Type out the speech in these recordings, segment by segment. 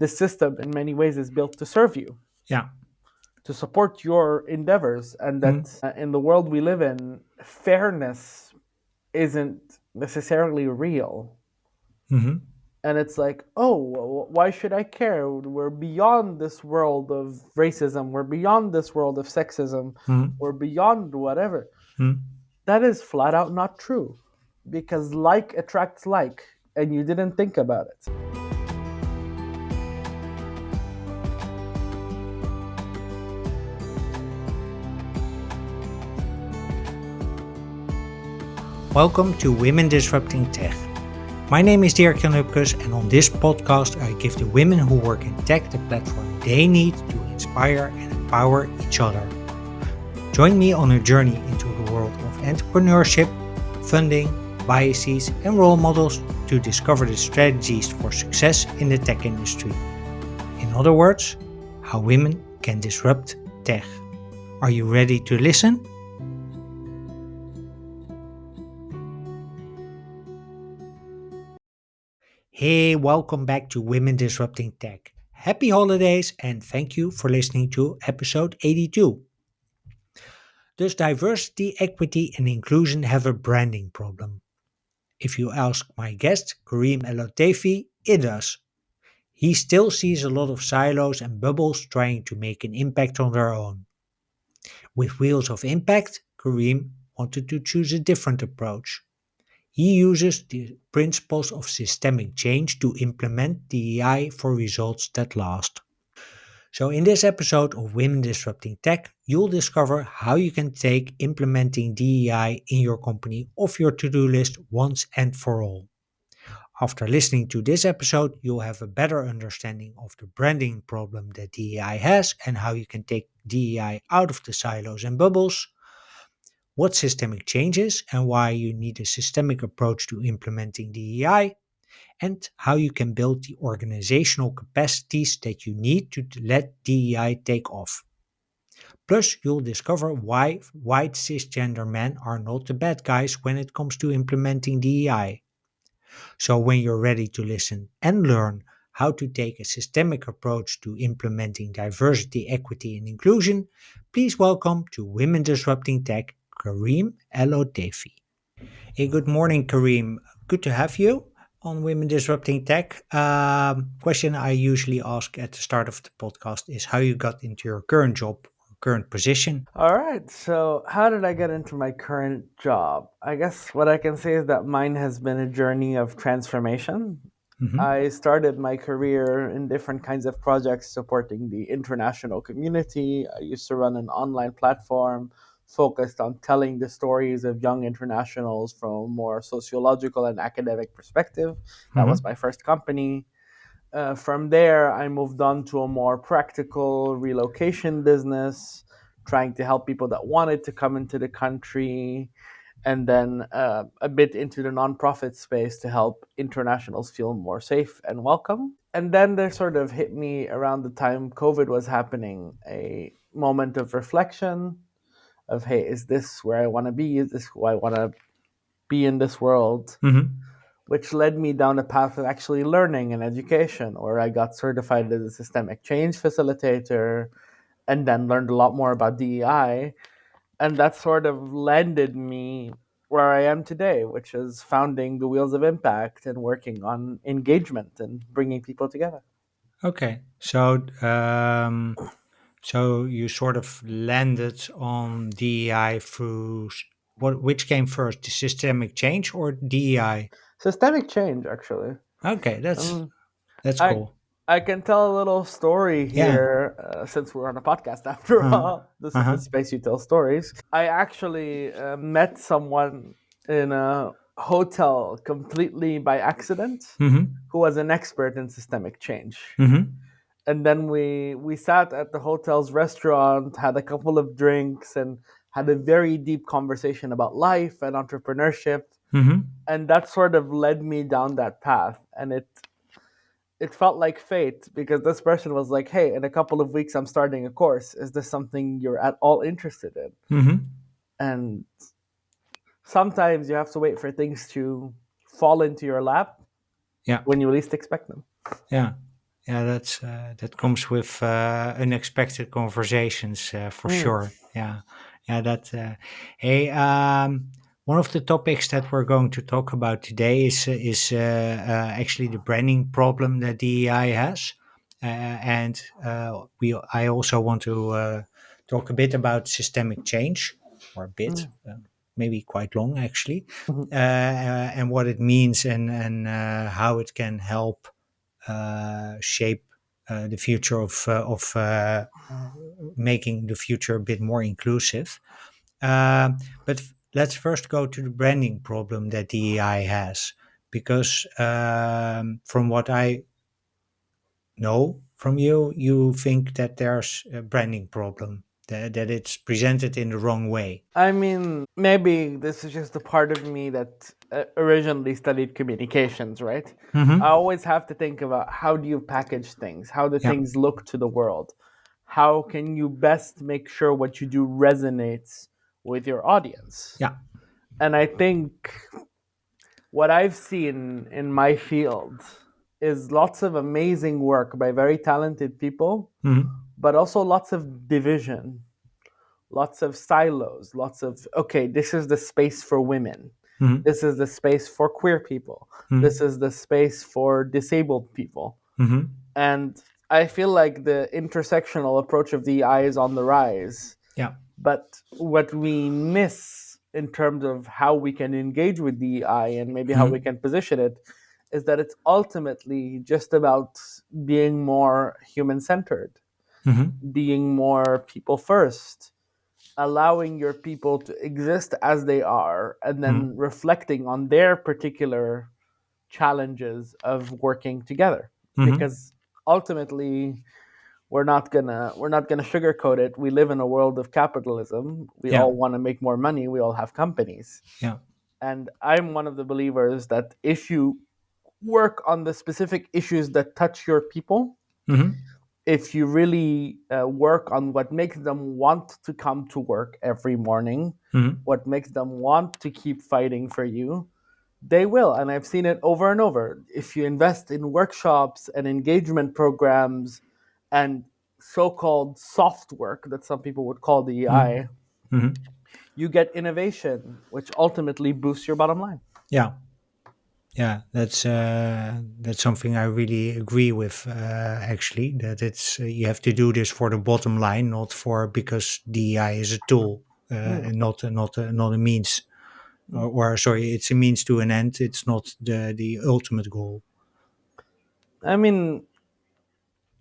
this system in many ways is built to serve you, Yeah. to support your endeavors, and Mm. that in the world we live in, fairness isn't necessarily real. Mm-hmm. And it's like, oh, why should I care? We're beyond this world of racism. We're beyond this world of sexism. Mm. We're beyond whatever. Mm. That is flat out not true, because like attracts like, and you didn't think about it. Welcome to Women Disrupting Tech. My name is Dirk Jan Upkes, and on this podcast I give the women who work in tech the platform they need to inspire and empower each other. Join me on a journey into the world of entrepreneurship, funding, biases and role models to discover the strategies for success in the tech industry. In other words, how women can disrupt tech. Are you ready to listen? Hey, welcome back to Women Disrupting Tech. Happy holidays and thank you for listening to episode 82. Does diversity, equity and inclusion have a branding problem? If you ask my guest, Karim El Oteify, it does. He still sees a lot of silos and bubbles trying to make an impact on their own. With Wheels of Impact, Karim wanted to choose a different approach. He uses the principles of systemic change to implement DEI for results that last. So, in this episode of Women Disrupting Tech, you'll discover how you can take implementing DEI in your company off your to do list once and for all. After listening to this episode, you'll have a better understanding of the branding problem that DEI has and how you can take DEI out of the silos and bubbles, what systemic change is and why you need a systemic approach to implementing DEI, and how you can build the organizational capacities that you need to let DEI take off. Plus, you'll discover why white cisgender men are not the bad guys when it comes to implementing DEI. So, when you're ready to listen and learn how to take a systemic approach to implementing diversity, equity, and inclusion, please welcome to Women Disrupting Tech, Karim El Oteify. Hey, good morning, Karim. Good to have you on Women Disrupting Tech. Question I usually ask at the start of the podcast is how you got into your current job or current position. All right, so how did I get into my current job? I guess what I can say is that mine has been a journey of transformation. Hmm. I started my career in different kinds of projects supporting the international community. I used to run an online platform focused on telling the stories of young internationals from a more sociological and academic perspective. That was Hmm. my first company. From there, I moved on to a more practical relocation business, trying to help people that wanted to come into the country, and then a bit into the nonprofit space to help internationals feel more safe and welcome. And then there sort of hit me around the time COVID was happening a moment of reflection of, hey, is this where I want to be? Is this who I want to be in this world? Hmm. Which led me down a path of actually learning and education, where I got certified as a systemic change facilitator and then learned a lot more about DEI. And that sort of landed me where I am today, which is founding the Wheels of Impact and working on engagement and bringing people together. Okay, so you sort of landed on DEI through what? Which came first, the systemic change or DEI? Systemic change, actually. Okay, Um, that's I cool. I can tell a little story Yeah. here, since we're on a podcast after Uh-huh. all. This is the Uh-huh. space you tell stories. I actually met someone in a hotel completely by accident Mm-hmm. who was an expert in systemic change. Mm-hmm. And then we sat at the hotel's restaurant, had a couple of drinks, and had a very deep conversation about life and entrepreneurship. Mm-hmm. And that sort of led me down that path. And it felt like fate, because this person was like, hey, in a couple of weeks I'm starting a course, is this something you're at all interested in? Mm-hmm. And sometimes you have to wait for things to fall into your lap Yeah. when you least expect them. Yeah. Yeah, that comes with unexpected conversations for Mm, sure. Yeah, yeah. Hey, one of the topics that we're going to talk about today is actually the branding problem that DEI has, and we. I also want to talk a bit about systemic change, or a bit, mm, maybe quite long actually, mhm. and what it means and how it can help shape the future of making the future a bit more inclusive. But let's first go to the branding problem that DEI has, because from what I know from you, you think that there's a branding problem, that it's presented in the wrong way. Maybe this is just the part of me that originally studied communications, right? I Mm-hmm. always have to think about how do you package things? How do Yeah. things look to the world? How can you best make sure what you do resonates with your audience? Yeah. And I think what I've seen in my field is lots of amazing work by very talented people, Mm-hmm. but also lots of division, lots of silos, lots of, okay, this is the space for women. Mm-hmm. This is the space for queer people. This is the space for disabled people. Mm-hmm. And I feel like the intersectional approach of DEI is on the rise. Yeah. But what we miss in terms of how we can engage with DEI and maybe how we Mm-hmm. can position it is that it's ultimately just about being more human centered, Mm-hmm. being more people first, allowing your people to exist as they are, and then reflecting on their particular challenges of working together. Mm-hmm. Because ultimately, we're not gonna sugarcoat it. We live in a world of capitalism. We Yeah. all want to make more money. We all have companies, Yeah. and I'm one of the believers that if you work on the specific issues that touch your people, Mm-hmm. if you really work on what makes them want to come to work every morning, Mm-hmm. what makes them want to keep fighting for you, they will. And I've seen it over and over. If you invest in workshops and engagement programs and so called soft work that some people would call the Mm-hmm. EI, Mm-hmm. you get innovation, which ultimately boosts your bottom line. Yeah. Yeah, that's something I really agree with. Actually, that it's you have to do this for the bottom line, not for because DEI is a tool Mm. and not a means, or sorry, it's a means to an end. It's not the ultimate goal. I mean,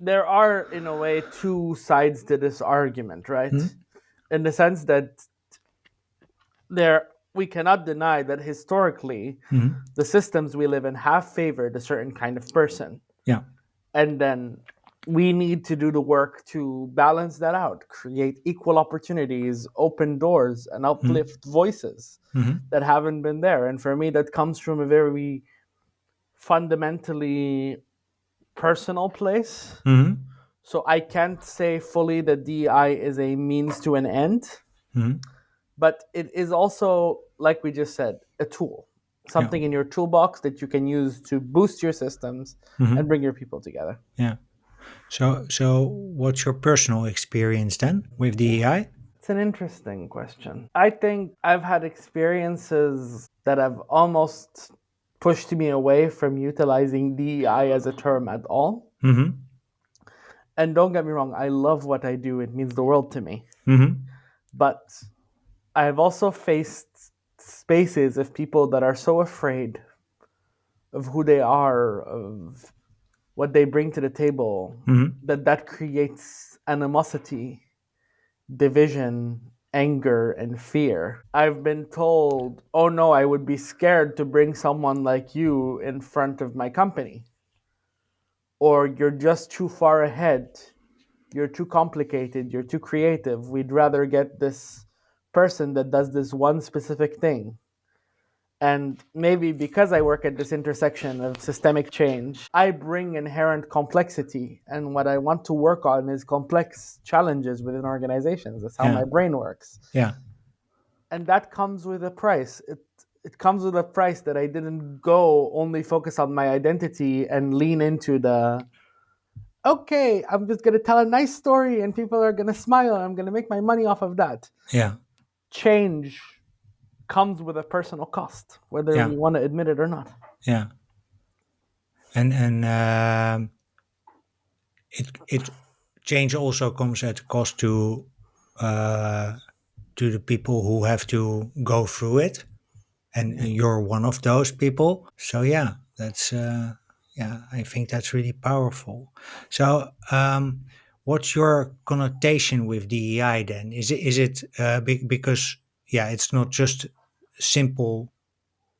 there are, in a way, two sides to this argument, right? Mm-hmm. In the sense that we cannot deny that historically Mm-hmm. the systems we live in have favored a certain kind of person, Yeah. and then we need to do the work to balance that out, create equal opportunities, open doors, and Mm-hmm. uplift voices Mm-hmm. that haven't been there. And for me, that comes from a very fundamentally personal place. Mm-hmm. So I can't say fully that DI is a means to an end, Mm-hmm. but it is also, like we just said, a tool, Yeah. something in your toolbox that you can use to boost your systems Mm-hmm. and bring your people together. Yeah. So what's your personal experience then with DEI? It's an interesting question. I think I've had experiences that have almost pushed me away from utilizing DEI as a term at all. Mm-hmm. And don't get me wrong, I love what I do, it means the world to me. Mm-hmm. But I've also faced spaces of people that are so afraid of who they are, of what they bring to the table, Mm-hmm. that creates animosity, division, anger, and fear. I've been told, oh no, I would be scared to bring someone like you in front of my company. Or you're just too far ahead. You're too complicated. You're too creative. We'd rather get this person that does this one specific thing. And maybe because I work at this intersection of systemic change, I bring inherent complexity. And what I want to work on is complex challenges within organizations. That's how Yeah. my brain works. Yeah. And that comes with a price. It comes with a price that I didn't go only focus on my identity and lean into the Okay, I'm just going to tell a nice story and people are going to smile and I'm going to make my money off of that. Yeah. Change comes with a personal cost, whether Yeah. we want to admit it or not. Yeah. And it change also comes at a cost uh, to the people who have to go through it, and you're one of those people. So yeah, that's yeah, I think that's really powerful. So what's your connotation with DEI then? Is it because yeah, it's not just simple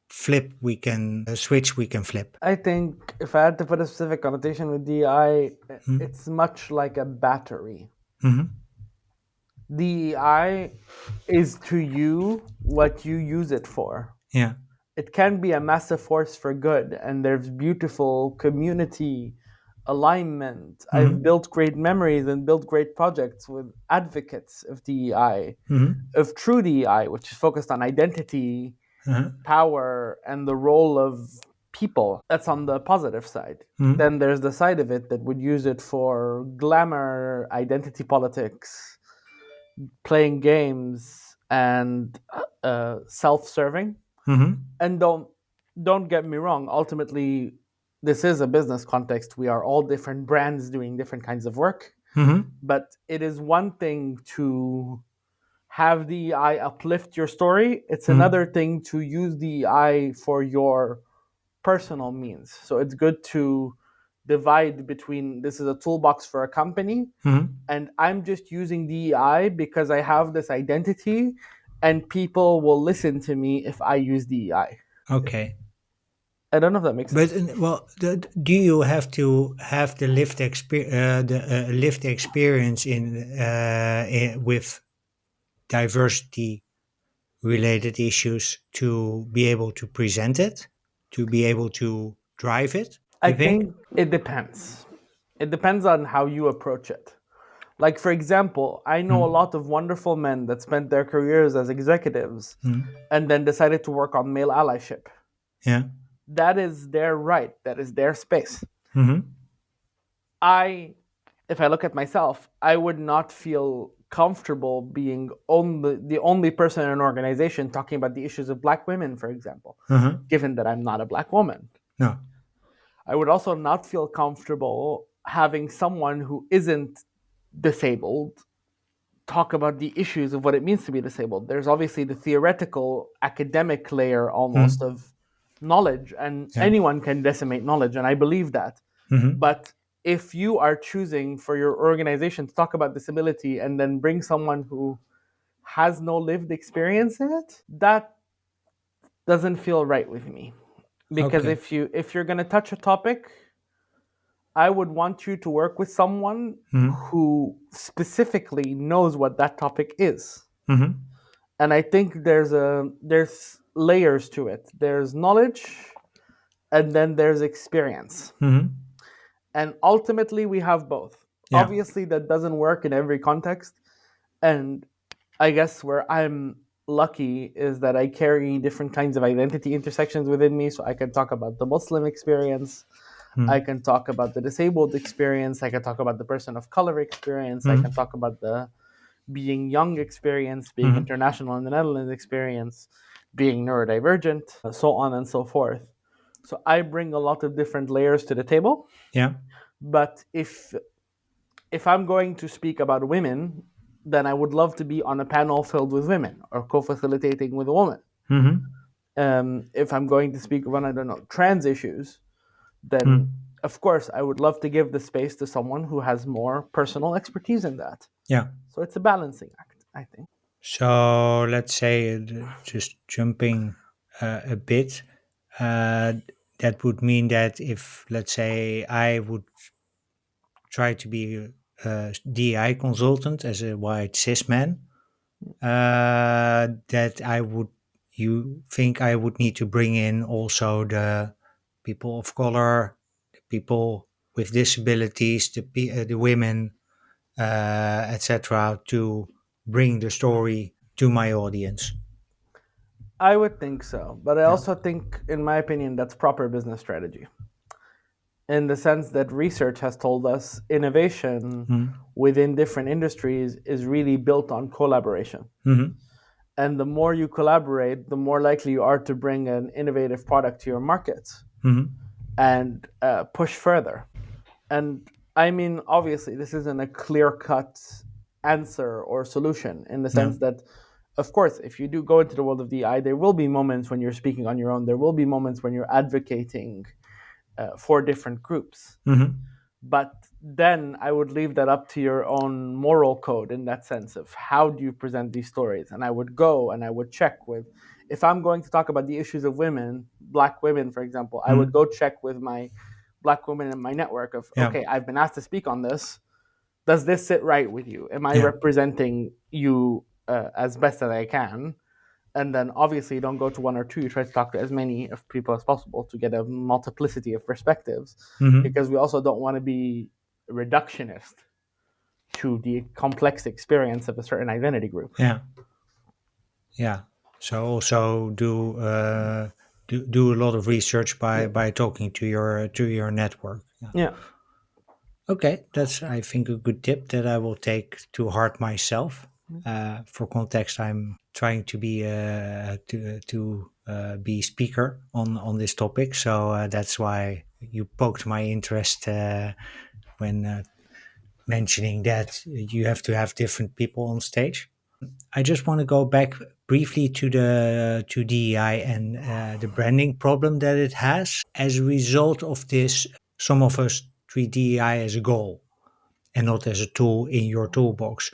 flip we can switch we can flip. I think if I had to put a specific connotation with DEI, Mm-hmm. it's much like a battery. Mm-hmm. DEI is to you what you use it for. Yeah. It can be a massive force for good, and there's beautiful community alignment. I've Mm-hmm. built great memories and built great projects with advocates of DEI, Mm-hmm. of true DEI, which is focused on identity, Uh-huh. power, and the role of people. That's on the positive side. Mm-hmm. Then there's the side of it that would use it for glamour, identity politics, playing games, and self-serving. Mm-hmm. And don't get me wrong. Ultimately, this is a business context. We are all different brands doing different kinds of work. Mm-hmm. But it is one thing to have DEI uplift your story. It's Mm-hmm. another thing to use DEI for your personal means. So it's good to divide between this is a toolbox for a company Mm-hmm. and I'm just using DEI because I have this identity and people will listen to me if I use DEI. Okay. I don't know if that makes But sense. well, do you have to have the lived experience with diversity related issues to be able to present it, to be able to drive it? I You think? think it depends. It depends on how you approach it. Like, for example, I know a Mm, lot of wonderful men that spent their careers as executives mm, and then decided to work on male allyship. yeah. That is their right, that is their space. Mm-hmm. I, if I look at myself, I would not feel comfortable being the only person in an organization talking about the issues of black women, for example, Uh-huh. given that I'm not a black woman. No. I would also not feel comfortable having someone who isn't disabled talk about the issues of what it means to be disabled. There's obviously the theoretical academic layer almost Mm, of knowledge, and yeah. anyone can decimate knowledge, and I believe that. Mm-hmm. But if you are choosing for your organization to talk about disability and then bring someone who has no lived experience in it, that doesn't feel right with me. Because Okay. if you're going to touch a topic, I would want you to work with someone Mm-hmm. who specifically knows what that topic is. Mm-hmm. And I think there's layers to it. There's knowledge and then there's experience. Mm-hmm. And ultimately we have both. Yeah. Obviously that doesn't work in every context. And I guess where I'm lucky is that I carry different kinds of identity intersections within me. So I can talk about the Muslim experience, I Mm-hmm. can talk about the disabled experience, I can talk about the person of color experience, I can Mm-hmm. talk about the being young experience, being Mm-hmm. international in the Netherlands experience, being neurodivergent, so on and so forth. So I bring a lot of different layers to the table. Yeah. But if I'm going to speak about women, then I would love to be on a panel filled with women or co-facilitating with a woman. Mm-hmm. If I'm going to speak about, I don't know, trans issues, then Mm. of course I would love to give the space to someone who has more personal expertise in that. Yeah. So it's a balancing act, I think. So let's say just jumping a bit, uh, that would mean that if, let's say, I would try to be a DI consultant as a white cis man, that I would, you think I would need to bring in also the people of color, the people with disabilities, the women, etc., to bring the story to my audience. I would think so, but I Yeah. also think, in my opinion, that's proper business strategy. in the sense that research has told us innovation Mm-hmm. within different industries is really built on collaboration. Mm-hmm. And the more you collaborate, the more likely you are to bring an innovative product to your market Mm-hmm. and push further. And I mean, obviously, this isn't a clear cut answer or solution in the Yeah. sense that, of course, if you do go into the world of DI, there will be moments when you're speaking on your own. There will be moments when you're advocating for different groups. Mm-hmm. But then I would leave that up to your own moral code in that sense of how do you present these stories. And I would go and I would check with, if I'm going to talk about the issues of women, black women, for example, I would Mm-hmm. go check with my black women in my network of, Yeah. okay, I've been asked to speak on this. Does this sit right with you? Am I Yeah. representing you as best as I can? And then obviously you don't go to one or two, you try to talk to as many of people as possible to get a multiplicity of perspectives, Mm-hmm. because we also don't want to be reductionist to the complex experience of a certain identity group. Yeah. Yeah. So also do a lot of research Yeah, by talking to your network. Yeah. yeah, Okay, that's I think a good tip that I will take to heart myself. For context, I'm trying to be speaker on this topic, so that's why you poked my interest when mentioning that you have to have different people on stage. I just want to go back briefly to DEI and the branding problem that it has. As a result of this, some of us treat DEI as a goal and not as a tool in your toolbox.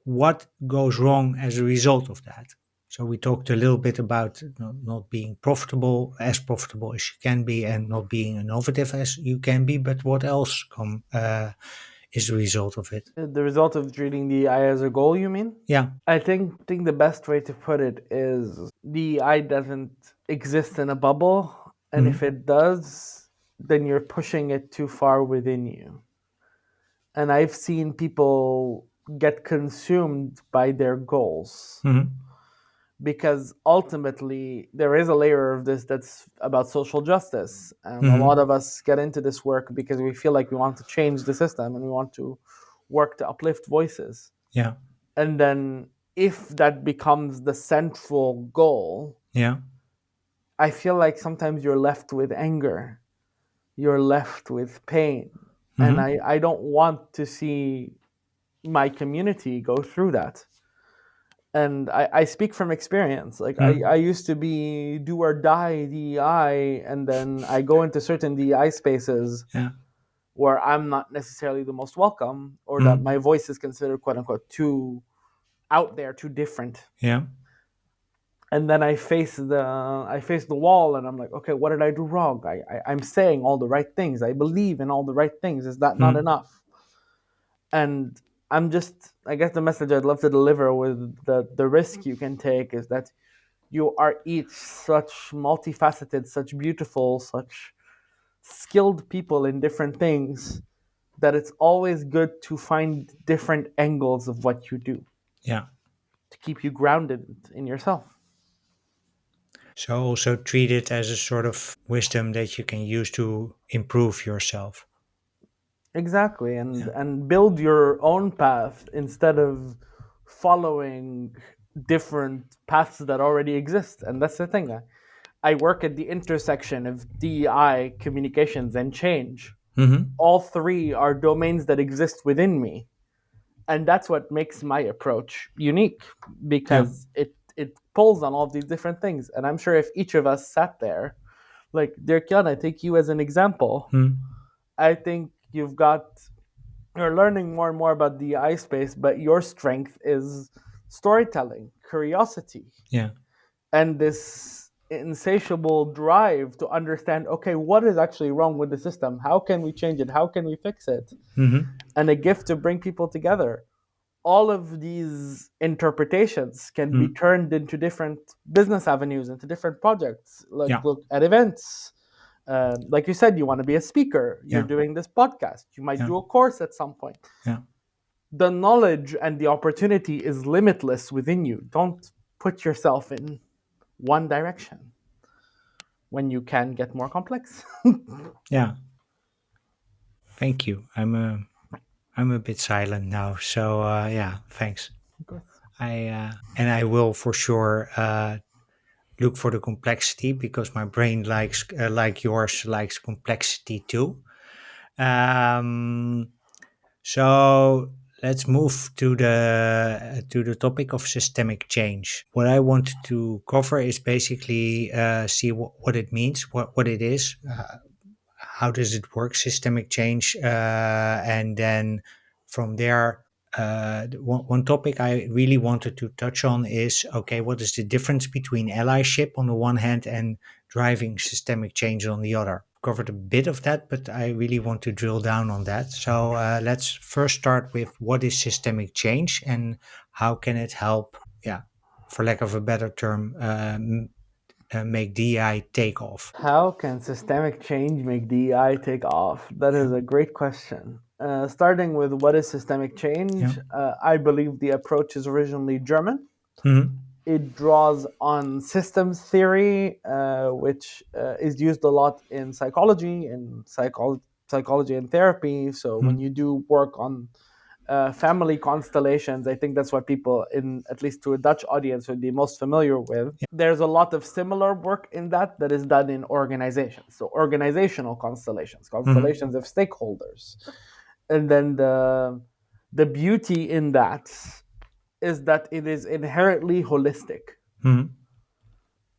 What goes wrong as a result of that? So we talked a little bit about not being profitable, as profitable as you can be, and not being innovative as you can be. But what else is the result of it? the result of treating the I as a goal, you mean? Yeah. I think the best way to put it is the I doesn't exist in a bubble, and Mm-hmm. if it does, then you're pushing it too far within you. And I've seen people get consumed by their goals, Mm-hmm. because ultimately there is a layer of this that's about social justice, and a lot Mm-hmm. of us get into this work because we feel like we want to change the system and we want to work to uplift voices. Yeah. And then if that becomes the central goal, Yeah. I feel like sometimes you're left with anger, you're left with pain, and Mm-hmm. I don't want to see my community go through that. And I speak from experience. Like Mm-hmm. I used to be do or die DEI, and then I go into certain DEI spaces Yeah. where I'm not necessarily the most welcome, or that Mm-hmm. my voice is considered quote unquote too out there, too different. Yeah. And then I face the wall, and I'm like, okay, what did I do wrong? I'm saying all the right things. I believe in all the right things. Is that not Mm-hmm. enough? And I'm just, I guess the message I'd love to deliver with the risk you can take is that you are each such multifaceted, such beautiful, such skilled people in different things, that it's always good to find different angles of what you do Yeah. to keep you grounded in yourself. So also treat it as a sort of wisdom that you can use to improve yourself. Exactly, Yeah. and build your own path instead of following different paths that already exist. And that's the thing. I work at the intersection of DEI, communications, and change. Mm-hmm. All three are domains that exist within me, and that's what makes my approach unique, Yeah. because it pulls on all of these different things. And I'm sure if each of us sat there, like Dirk Jan, I take you as an example. Mm. I think you're learning more and more about the I space, but your strength is storytelling, curiosity, Yeah. and this insatiable drive to understand, okay, what is actually wrong with the system? How can we change it? How can we fix it? Mm-hmm. And a gift to bring people together. All of these interpretations can be Mm. turned into different business avenues, into different projects. Like, Yeah. look at events. Like you said, you want to be a speaker. You're Yeah. doing this podcast. You might Yeah. do a course at some point. Yeah. The knowledge and the opportunity is limitless within you. Don't put yourself in one direction. when you can get more complex. Yeah. Thank you. I'm a bit silent now. So yeah, thanks. Of course. I will for sure look for the complexity because my brain likes like yours likes complexity too. Um, so let's move to the topic of systemic change. What I want to cover is basically see what it means, what it is, how does it work, systemic change, and then from there, one topic I really wanted to touch on is okay, what is the difference between allyship on the one hand and driving systemic change on the other? Covered a bit of that, but I really want to drill down on that. So let's first start with what is systemic change and how can it help, yeah, for lack of a better term, make DI take off. How can systemic change make DEI take off? That Yeah. is a great question. Starting with what is systemic Yeah. change, I believe the approach is originally German. Mhm. It draws on systems theory, which is used a lot in psychology and psychology and therapy. So when Mhm. you do work on family constellations, I think that's what people, in at least to a Dutch audience, would be most familiar with. There's a lot of similar work in that is done in organizations. So organizational constellations, Mhm. constellations of stakeholders, and then the beauty in that is that it is inherently holistic. Mhm.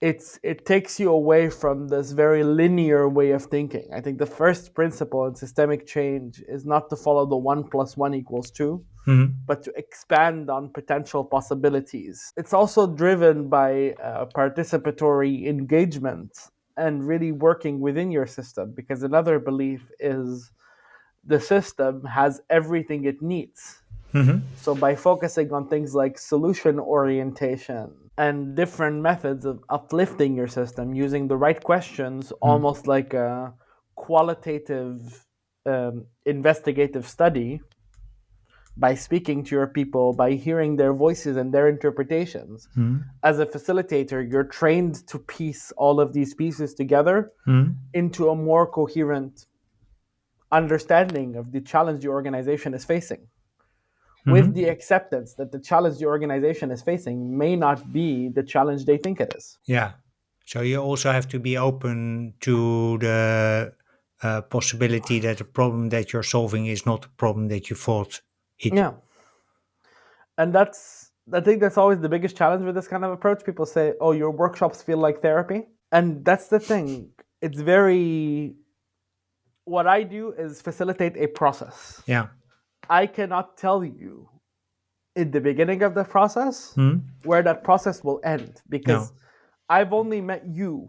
It takes you away from this very linear way of thinking. I think the first principle in systemic change is not to follow the one plus one equals two, Mhm. but to expand on potential possibilities. It's also driven by participatory engagement and really working within your system, because another belief is the system has everything it needs. Mhm. So by focusing on things like solution orientation and different methods of uplifting your system using the right questions, Mhm. almost like a qualitative investigative study, by speaking to your people, by hearing their voices and their interpretations. Mhm. As a facilitator, you're trained to piece all of these pieces together Mhm. into a more coherent understanding of the challenge the organization is facing, with Mhm. the acceptance that the challenge the organization is facing may not be the challenge they think it is. Yeah. So you also have to be open to the possibility that the problem that you're solving is not the problem that you thought it. Yeah. And I think that's always the biggest challenge with this kind of approach. People say, oh, your workshops feel like therapy. And that's the thing. It's very, what I do is facilitate a process. Yeah. I cannot tell you in the beginning of the process Mhm. where that process will end, because No. I've only met you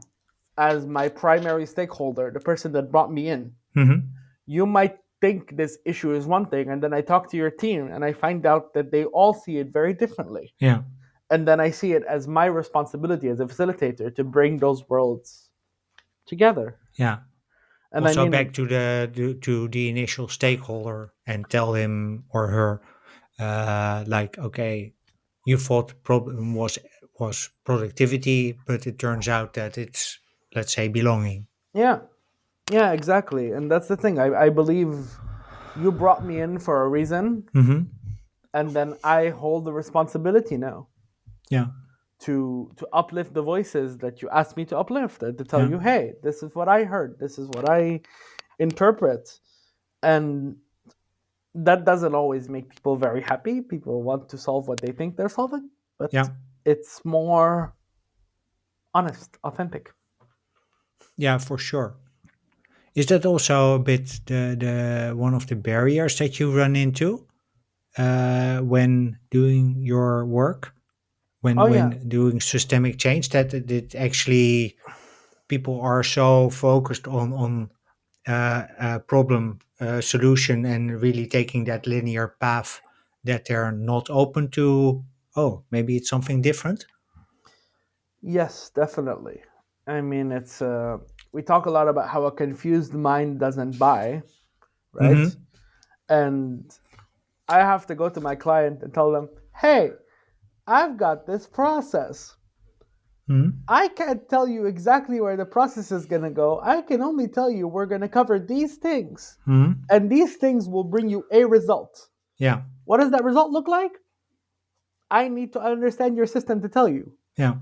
as my primary stakeholder, the person that brought me in. Mhm. You might think this issue is one thing, and then I talk to your team and I find out that they all see it very differently. Yeah. And then I see it as my responsibility as a facilitator to bring those worlds together. Yeah. And I Also back mean, to the initial stakeholder and tell him or her like okay, you thought the problem was productivity, but it turns out that it's, let's say, belonging. yeah, yeah, exactly. And that's the thing. I believe you brought me in for a reason, Mm-hmm. and then I hold the responsibility now Yeah. to uplift the voices that you asked me to uplift, and to tell Yeah. you, hey, this is what I heard, this is what I interpret. And that doesn't always make people very happy. People want to solve what they think they're solving, but Yeah. it's more honest, authentic. Yeah, for sure. Is that also a bit the one of the barriers that you run into when doing your work, Oh yeah. when doing systemic change, that it actually people are so focused on problem solution and really taking that linear path that they're not open to, oh, maybe it's something different. Yes, definitely. I mean, it's we talk a lot about how a confused mind doesn't buy, right? Mm-hmm. And I have to go to my client and tell them, "Hey, I've got this process. Mm-hmm. I can't tell you exactly where the process is going to go. I can only tell you we're going to cover these things, Mm-hmm. and these things will bring you a result. Yeah. What does that result look like? I need to understand your system to tell you. Yeah.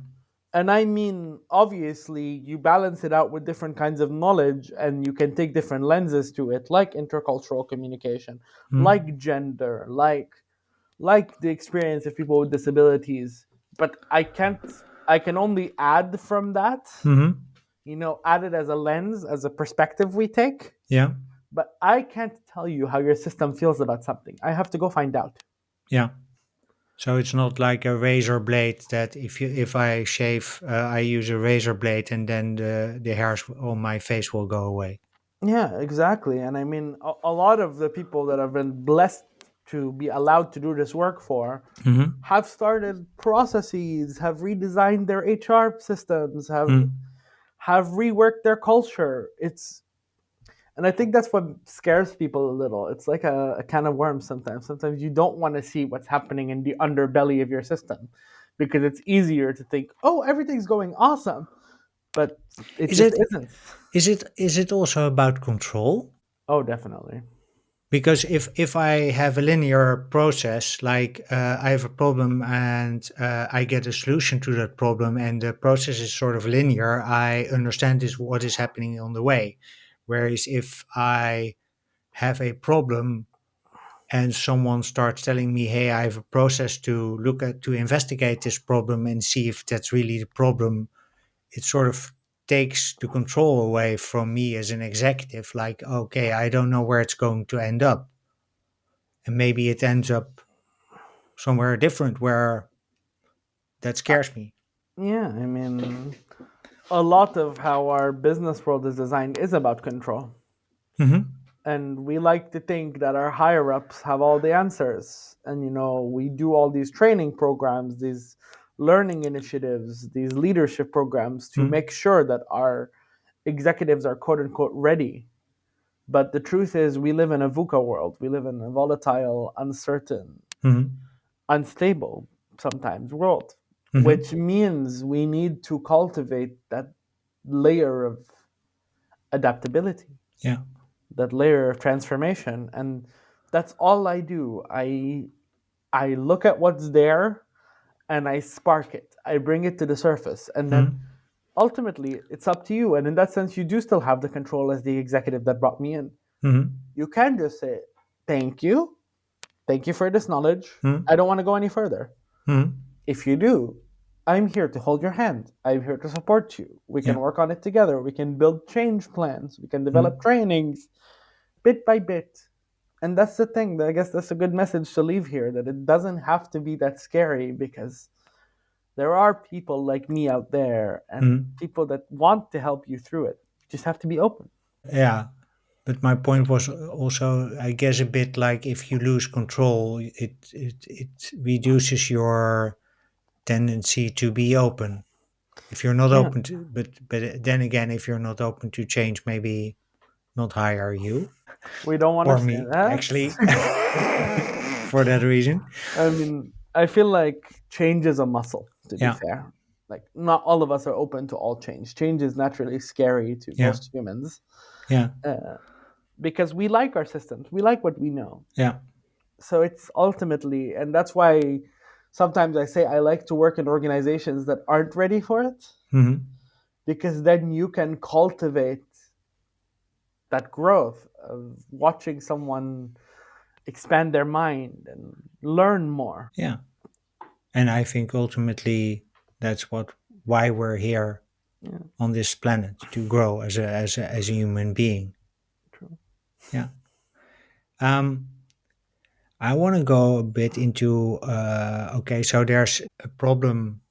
And I mean, obviously, you balance it out with different kinds of knowledge, and you can take different lenses to it, like intercultural communication, Mm-hmm. like gender, like the experience of people with disabilities. But I can only add from that, Mm-hmm. add it as a lens, as a perspective we take. Yeah. But I can't tell you how your system feels about something. I have to go find out. Yeah. So it's not like a razor blade that if I shave, I use a razor blade and then the hairs on my face will go away. Yeah, exactly. And I mean, a lot of the people that have been blessed to be allowed to do this work for Mm-hmm. have started processes, have redesigned their HR systems, Mm-hmm. have reworked their culture. And I think that's what scares people a little. It's like a can of worms sometimes. Sometimes you don't want to see what's happening in the underbelly of your system because it's easier to think, oh, everything's going awesome, but it Is just it isn't. is it also about control? Oh, definitely. Because if I have a linear process, like I have a problem and I get a solution to that problem, and the process is sort of linear, I understand is what is happening on the way. Whereas if I have a problem and someone starts telling me, hey, I have a process to look at, to investigate this problem and see if that's really the problem, it sort of takes the control away from me as an executive. Like, okay, I don't know where it's going to end up. And maybe it ends up somewhere different where that Uh, scares me. yeah, I mean, a lot of how our business world is designed is about control. Mm-hmm. And we like to think that our higher ups have all the answers. And, we do all these training programs, these learning initiatives, these leadership programs to Mm-hmm. make sure that our executives are quote unquote ready. But the truth is, we live in a VUCA world. We live in a volatile, uncertain, Mm-hmm. unstable, sometimes world, Mm-hmm. which means we need to cultivate that layer of adaptability, Yeah. that layer of transformation. And that's all I do. I look at what's there and I spark it. I bring it to the surface. And then Mm-hmm. ultimately it's up to you. And in that sense, you do still have the control as the executive that brought me in. Mm-hmm. You can just say, thank you. Thank you for this knowledge. Mm-hmm. I don't want to go any further. Mm-hmm. If you do, I'm here to hold your hand. I'm here to support you. We can Yeah. work on it together. We can build change plans. We can develop Mm-hmm. trainings bit by bit. And that's the thing. I guess that's a good message to leave here, that it doesn't have to be that scary, because there are people like me out there and Mm-hmm. people that want to help you through it. You just have to be open. Yeah. But my point was also, I guess, a bit like if you lose control, it reduces your tendency to be open. If you're not Yeah. open to, but then again, if you're not open to change, maybe not hire you We don't want to or say me, that. actually, for that reason. I mean, I feel like change is a muscle, to be Yeah, fair. Like, not all of us are open to all change. Change is naturally scary to yeah, most humans, yeah, uh, because we like our systems, we like what we know. yeah. So it's ultimately, and that's why sometimes I say I like to work in organizations that aren't ready for it, Hmm. because then you can cultivate that growth of watching someone expand their mind and learn more. Yeah. And I think ultimately that's what why we're here Yeah, on this planet to grow as a human being. true. Yeah. Um, I want to go a bit into okay, so there's a problem,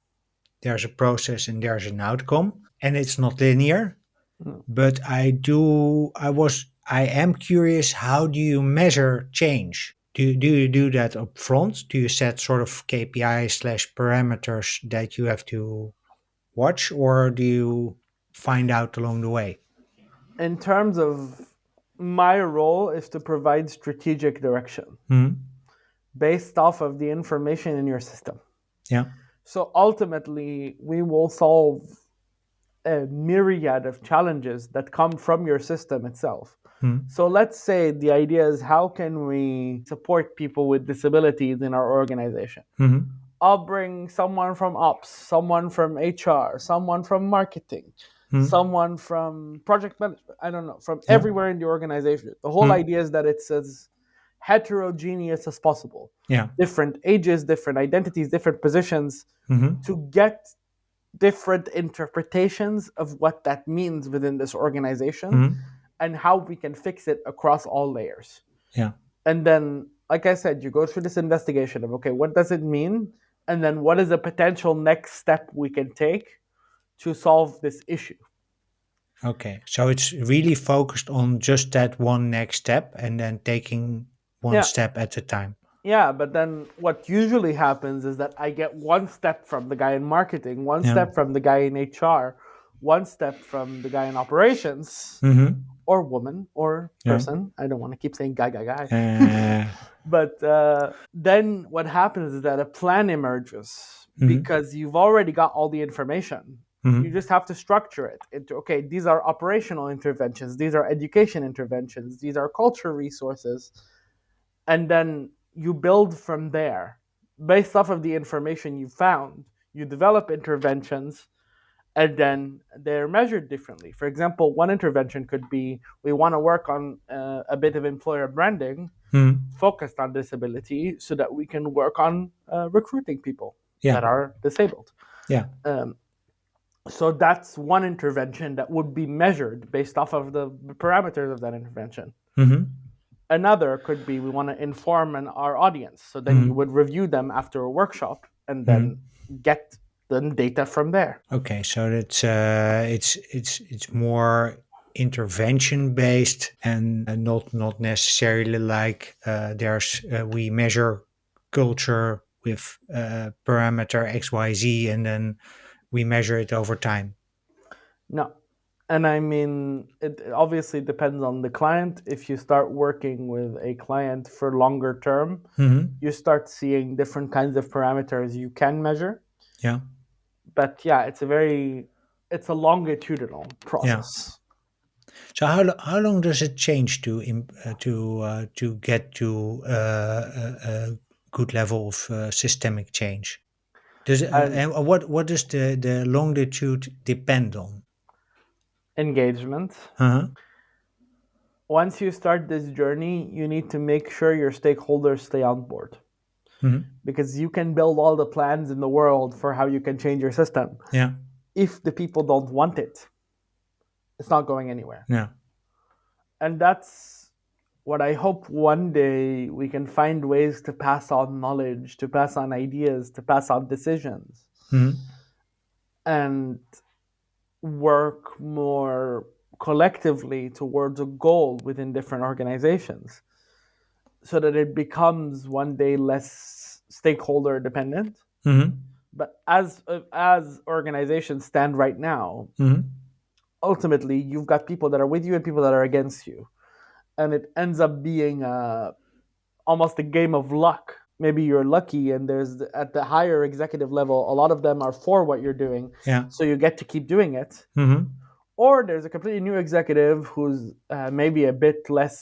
there's a process, and there's an outcome, and it's not linear. Mm. But I am curious, how do you measure change? Do you do that up front? Do you set sort of KPI slash parameters that you have to watch, or do you find out along the way? In terms of, my role is to provide strategic direction Hmm. based off of the information in your system. Yeah. So ultimately, we will solve a myriad of challenges that come from your system itself. Mm-hmm. So let's say the idea is, how can we support people with disabilities in our organization? Mm-hmm. I'll bring someone from ops, someone from HR, someone from marketing, Mm-hmm. someone from project management. I don't know, from Yeah. everywhere in the organization. The whole Mm-hmm. idea is that it's as heterogeneous as possible. Yeah. Different ages, different identities, different positions, Mm-hmm. to get different interpretations of what that means within this organization Mm-hmm. and how we can fix it across all layers. Yeah. And then, like I said, you go through this investigation of, okay, what does it mean? And then what is a potential next step we can take to solve this issue? Okay. So it's really focused on just that one next step and then taking one Yeah. step at a time. Yeah, but then what usually happens is that I get one step from the guy in marketing, one Yeah. step from the guy in HR, one step from the guy in operations, Mm-hmm. or woman or Yeah. person. I don't want to keep saying guy. Uh, But then what happens is that a plan emerges mm-hmm. because you've already got all the information. You Mm-hmm. just have to structure it into, okay, these are operational interventions, these are education interventions, these are culture resources. And then you build from there. Based off of the information you found, you develop interventions, and then they're measured differently. For example, one intervention could be, we want to work on a bit of employer branding Mm-hmm. focused on disability so that we can work on recruiting people Yeah. that are disabled. Yeah. Um, so that's one intervention that would be measured based off of the parameters of that intervention. Mm-hmm. Another could be, we want to inform our audience. So then you Mm-hmm. would review them after a workshop and then Mm-hmm. get the data from there. Okay, so it's more intervention based and not necessarily like there's we measure culture with parameter XYZ and then we measure it over time. No. And I mean, it obviously depends on the client. If you start working with a client for longer term, Hmm. you start seeing different kinds of parameters you can measure. Yeah, But yeah, it's a longitudinal yeah. process. So how long does it change to get to a good level of systemic change? Does And and what does the longitude depend on? engagement. Uh-huh. Once you start this journey, you need to make sure your stakeholders stay on board, Hmm. because you can build all the plans in the world for how you can change your system. Yeah, If the people don't want it, it's not going anywhere. yeah. And that's what I hope one day we can find ways to pass on knowledge, to pass on ideas, to pass on decisions, Hmm. and work more collectively towards a goal within different organizations so that it becomes one day less stakeholder dependent. Hmm. But as organizations stand right now, Hmm. ultimately you've got people that are with you and people that are against you, and it ends up being almost a game of luck. Maybe you're lucky, and there's at the higher executive level, a lot of them are for what you're doing, Yeah. so you get to keep doing it. Hmm. Or there's a completely new executive who's maybe a bit less.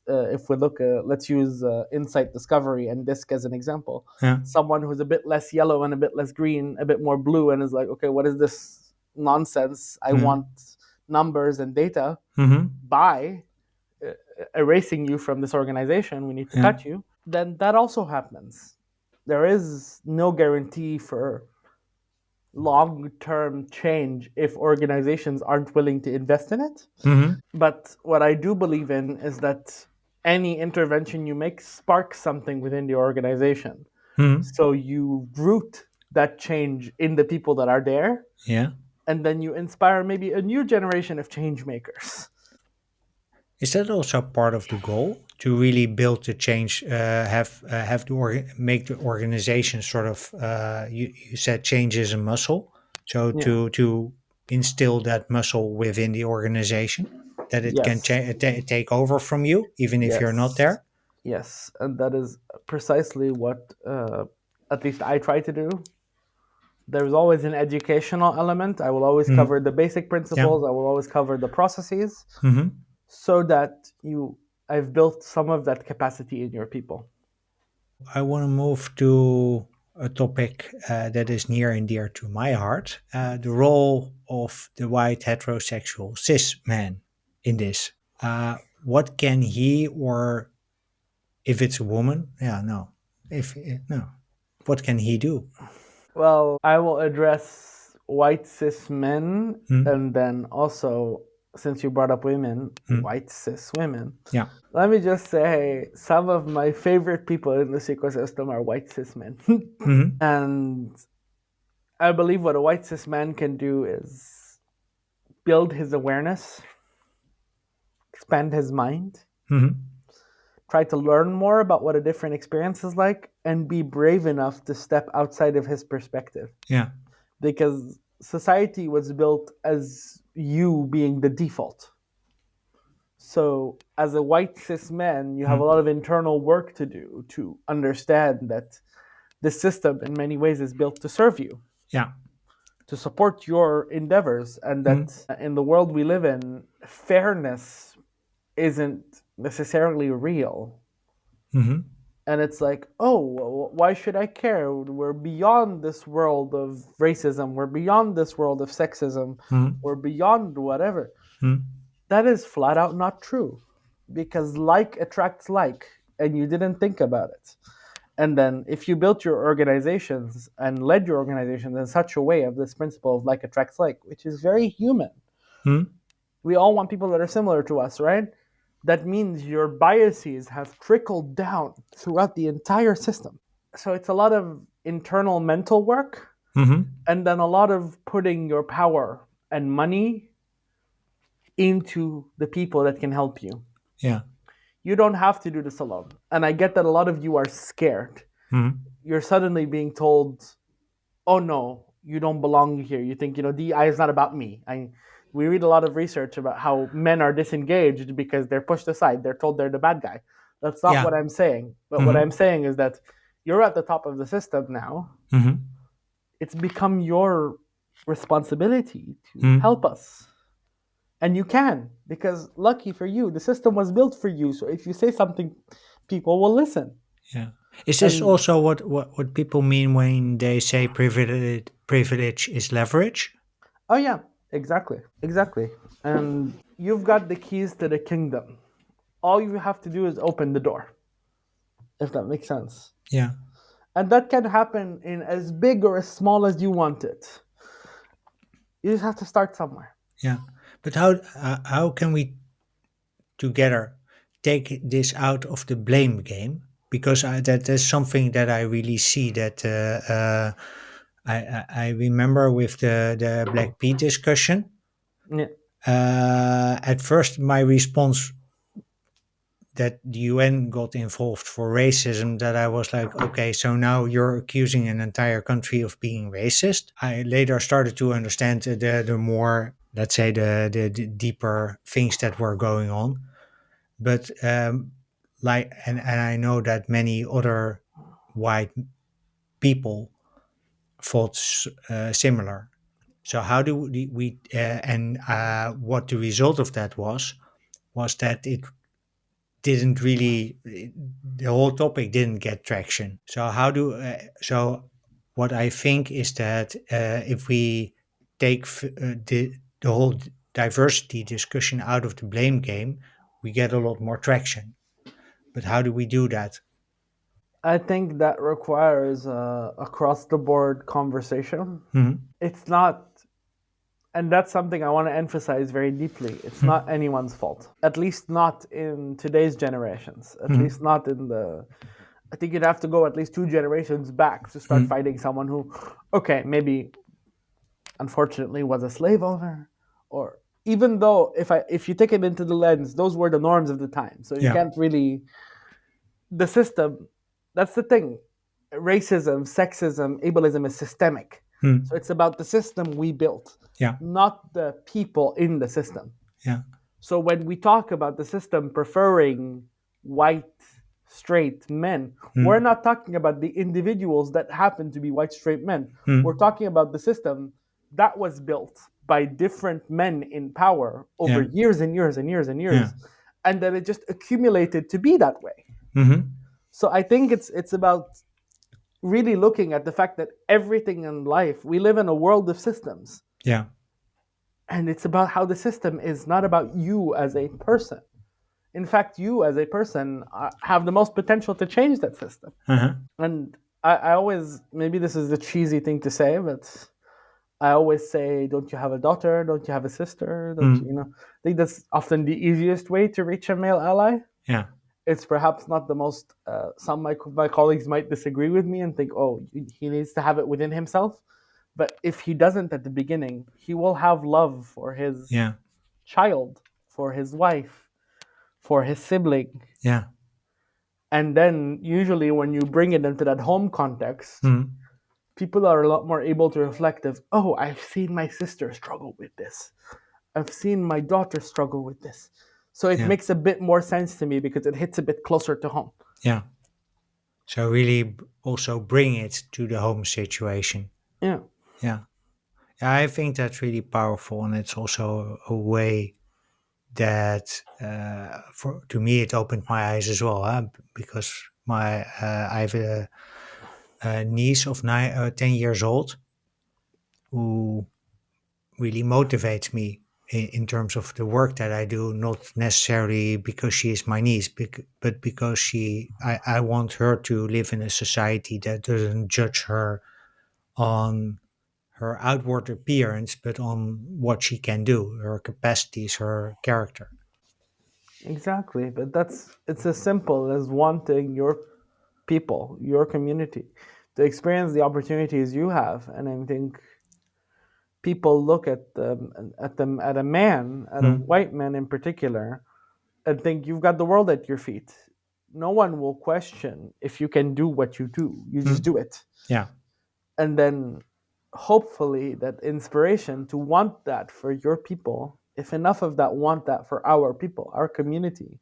If we look, let's use Insight Discovery and Disk as an example. Yeah. Someone who's a bit less yellow and a bit less green, a bit more blue, and is like, okay, what is this nonsense? I Hmm. want numbers and data. Hmm. By uh, erasing you from this organization, we need to Yeah. cut you. Then that also happens. There is no guarantee for long term change if organizations aren't willing to invest in it. Hmm. But what I do believe in is that any intervention you make sparks something within the organization. Hmm. So you root that change in the people that are there, Yeah. and then you inspire maybe a new generation of change makers. Is that also part of the goal to really build the change? Have make the organization sort of. You said change is a muscle, so Yeah. to instill that muscle within the organization, that it can Yes. take over from you, even if you're not Yes. there. Yes. And that is precisely what at least I try to do. There's always an educational element. I will always Mm. cover the basic Yeah. principles. I will always cover the processes Mm-hmm. so that I've built some of that capacity in your people. I want to move to a topic that is near and dear to my heart, the role of the white heterosexual cis man in this. What can he, or if it's a woman, yeah, no, if no, what can he do? Well, I will address white cis men Mm, and then also, since you brought up women, mm, white cis women. yeah. Let me just say some of my favorite people in this ecosystem are white cis men. Mm-hmm. And I believe what a white cis man can do is build his awareness, expand his mind, Mm-hmm. try to learn more about what a different experience is like, and be brave enough to step outside of his perspective. Yeah. Because society was built as you being the default. So, as a white cis man, you have a Mm, lot of internal work to do to understand that the system, in many ways, is built to serve you, yeah. to support your endeavors, and Mm, that in the world we live in, fairness isn't necessarily real. mm-hmm. And it's like, oh, why should I care? We're beyond this world of racism. We're beyond this world of sexism. Mm, We're beyond whatever. mm, That is flat out not true because like attracts like, and you didn't think about it. And then if you built your organizations and led your organizations in such a way of this principle of like attracts like, which is very human, mm, we all want people that are similar to us, right? That means your biases have trickled down throughout the entire system. So it's a lot of internal mental work mm-hmm. and then a lot of putting your power and money into the people that can help you. Yeah. You don't have to do this alone. And I get that a lot of you are scared. Mm, You're suddenly being told, oh no, you don't belong here. You think, DEI is not about me. We read a lot of research about how men are disengaged because they're pushed aside. They're told they're the bad guy. That's not yeah. what I'm saying. But what Mm-hmm. I'm saying is that you're at the top of the system now. Mm-hmm. It's become your responsibility to Mm, help us. And you can, because lucky for you, the system was built for you. So if you say something, people will listen. yeah. Is this And also what people mean when they say privilege is leverage? oh, yeah, exactly. Exactly. And you've got the keys to the kingdom. All you have to do is open the door, if that makes sense. Yeah. And that can happen in as big or as small as you want it. You just have to start somewhere. Yeah. But how can we together take this out of the blame game? Because that is something that I really see that I remember with the Black Pea discussion. Yeah. At first, my response that the UN got involved for racism, that I was like, okay, so now you're accusing an entire country of being racist. I later started to understand the more, let's say, the deeper things that were going on. But like, and I know that many other white people thought similar. So how do we and what the result of that was that it didn't really the whole topic didn't get traction. So how do so what I think is that if we take the whole diversity discussion out of the blame game, we get a lot more traction. But how do we do that? I think that requires a across the board conversation. Hmm. It's not, and that's something I want to emphasize very deeply. It's not anyone's fault, at least not in today's generations, at Hmm. least not in the. I think you'd have to go at least two generations back to start Hmm. fighting someone who, okay, maybe unfortunately was a slave owner, or even though if you take it into the lens, those were the norms of the time. So you Yeah. can't really the system. That's the thing. Racism, sexism, ableism is systemic. Hmm. So it's about the system we built, Yeah. not the people in the system. Yeah. So when we talk about the system preferring white straight men. We're mm, not talking about the individuals that happen to be white straight men. We're mm, talking about the system that was built by different men in power over yeah, years and years and years and yeah, years, and that it just accumulated to be that way. mm-hmm, So I think it's about really looking at the fact that everything in life, we live in a world of systems, yeah, and it's about how the system is not about you as a person. In fact, you as a person have the most potential to change that system. uh-huh, And I always, maybe this is the cheesy thing to say, but I always say, don't you have a daughter? Don't you have a sister? Don't you, mm, you know? I think that's often the easiest way to reach a male ally. yeah, It's perhaps not the most, some of my colleagues might disagree with me and think, oh, he needs to have it within himself. But if he doesn't at the beginning, he will have love for his yeah, child, for his wife, for his sibling. yeah, And then usually when you bring it into that home context, mm, people are a lot more able to reflect of, oh, I've seen my sister struggle with this. I've seen my daughter struggle with this. So it yeah, makes a bit more sense to me because it hits a bit closer to home. yeah. So really also bring it to the home situation. Yeah. Yeah. Yeah, I think that's really powerful, and it's also a way that, for to me, it opened my eyes as well, because I have a niece of 10 years old who really motivates me in terms of the work that I do, not necessarily because she is my niece, but because I want her to live in a society that doesn't judge her on her outward appearance, but on what she can do, her capacities, her character. Exactly. But it's as simple as wanting your people, your community, to experience the opportunities you have. And I think people look at a man, at a Mm, white man in particular, and think you've got the world at your feet. No one will question if you can do what you do. You just mm, do it. yeah. And then hopefully that inspiration to want that for your people, if enough of that want that for our people, our community,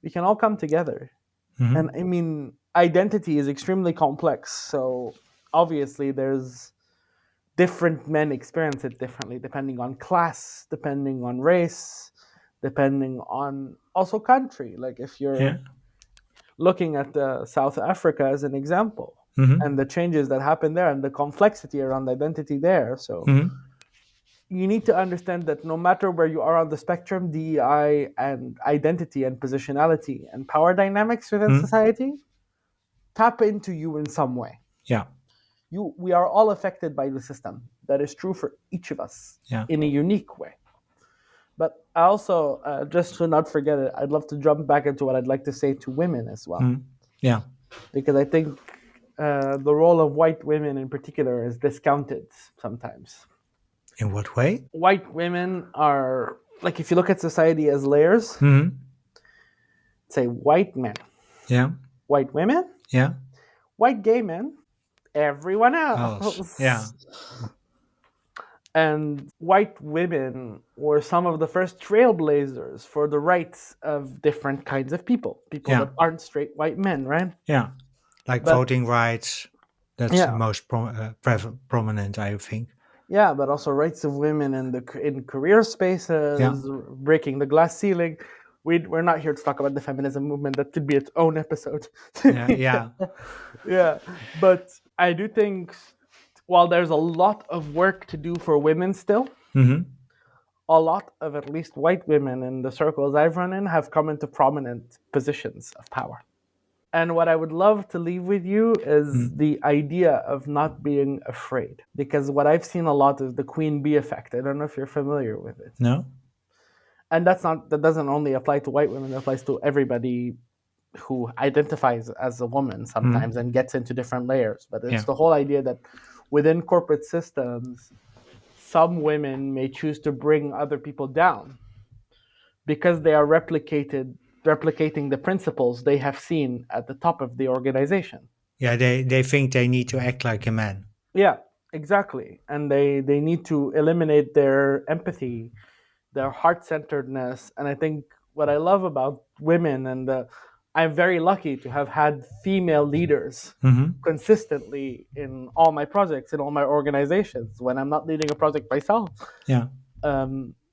we can all come together. And Hmm. I mean, identity is extremely complex. So obviously there's different men experience it differently depending on class, depending on race, depending on also country. Like if Yeah. you're looking at South Africa as an example Hmm. and the changes that happen there and the complexity around identity there. So Hmm. you need to understand that no matter where you are on the spectrum, DEI and identity and positionality and power dynamics within Hmm. society tap into you in some way. Yeah. We are all affected by the system. That is true for each of us Yeah. in a unique way. But I also, just to not forget it, I'd love to jump back into what I'd like to say to women as well, Mm. Yeah. because I think the role of white women in particular is discounted sometimes. In what way? White women are, like, if you look at society as layers, Hmm. say white men, Yeah. white women, Yeah. white gay men, everyone Else. Yeah. else. And white women were some of the first trailblazers for the rights of different kinds of people, people that Yeah. aren't straight white men, right? Yeah. Like But voting rights. That's the yeah, most prominent, I think. yeah, but also rights of women in career Yeah. spaces, breaking the glass ceiling. We're not here to talk about the feminism movement. That could be its own episode. Yeah. Yeah. Yeah, but I do think while there's a lot of work to do for women still, Hmm. a lot of at least white women in the circles I've run in have come into prominent positions of power. And what I would love to leave with you is Mm. the idea of not being afraid. Because what I've seen a lot is the queen bee effect. I don't know if you're familiar with it. No? And that doesn't only apply to white women, it applies to everybody who identifies as a woman sometimes Mm. and gets into different layers. But it's Yeah. the whole idea that within corporate systems, some women may choose to bring other people down because they are replicating the principles they have seen at the top of the organization. Yeah. They think they need to act like a man. Yeah, exactly. And they need to eliminate their empathy, their heart-centeredness. And I think what I love about women and I'm very lucky to have had female leaders Mm-hmm. consistently in all my projects, in all my organizations. When I'm not leading a project myself, Yeah.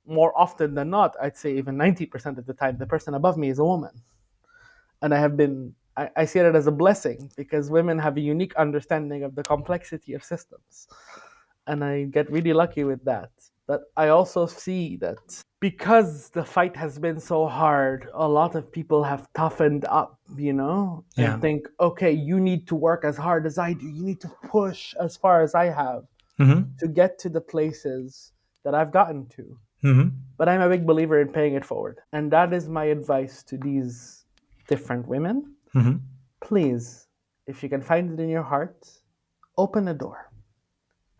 more often than not, I'd say even 90% of the time, the person above me is a woman. And I see it as a blessing because women have a unique understanding of the complexity of systems. And I get really lucky with that. But I also see that because the fight has been so hard, a lot of people have toughened up, and Yeah. think, okay, you need to work as hard as I do. You need to push as far as I have Mm-hmm. to get to the places that I've gotten to. Mm-hmm. But I'm a big believer in paying it forward. And that is my advice to these different women. Mm-hmm. Please, if you can find it in your heart, open a door,